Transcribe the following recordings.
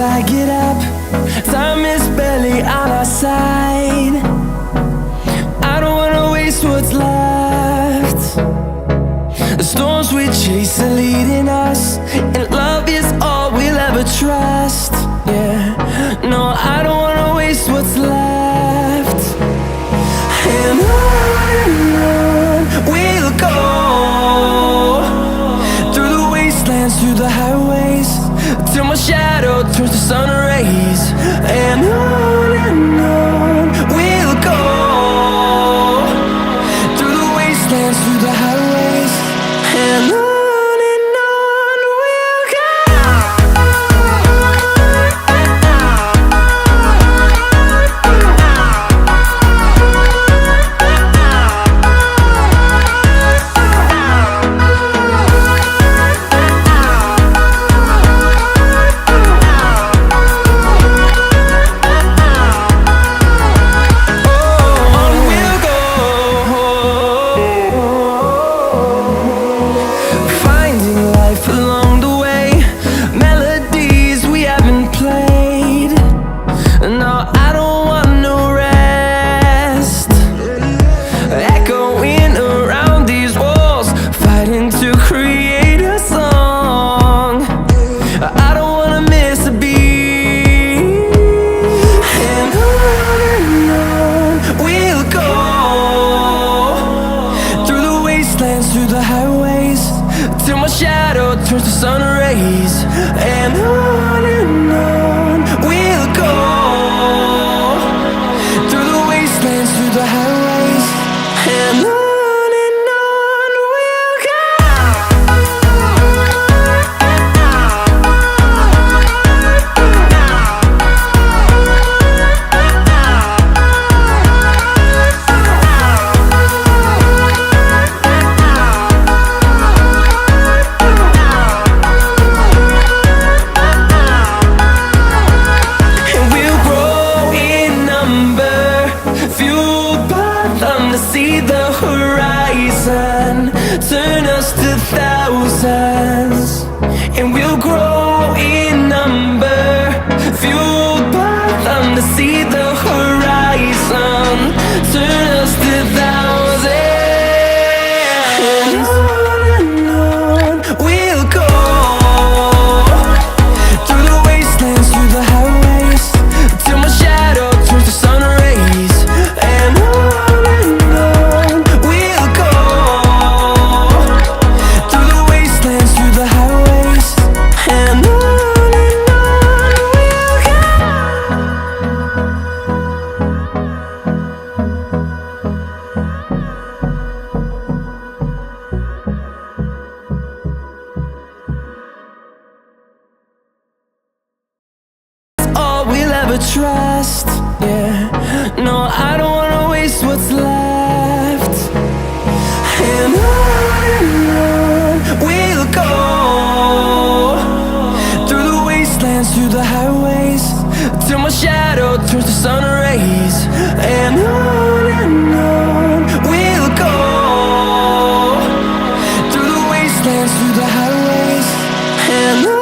I get up. Time is barely on our side. I don't wanna waste what's left. The storms we chase are leading us, and love is all we'll ever trust. Yeah, no, I don't wanna waste what's left. And on we'll go, through the wastelands, through the highways, till my shadow turns to sun rays. And on we'll go, through the wastelands, through the highways, and on. Through the highways, till my shadow turns to sun rays. And on we'll go, through the wastelands, through the highways, and on. See the horizon turn us to thousands, and we'll grow in number, fueled by them. To see the horizon turn us to thousands, and on we'll go, through the wastelands, through the highways, till my shadow turns to sun rays. And on trust, yeah. No, I don't wanna waste what's left. And on we'll go, through the wastelands, through the highways, till my shadow turns to sun rays. And on we'll go, through the wastelands, through the highways, and on.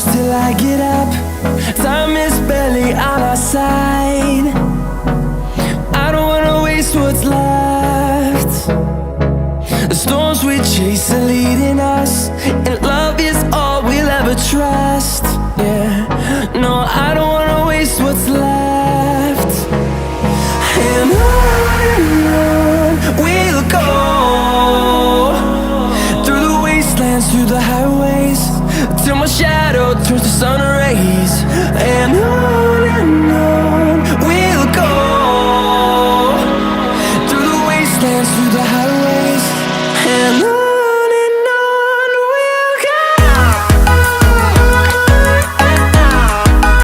close till I get up. Time is barely on our side. I don't wanna waste what's left. The storms we chase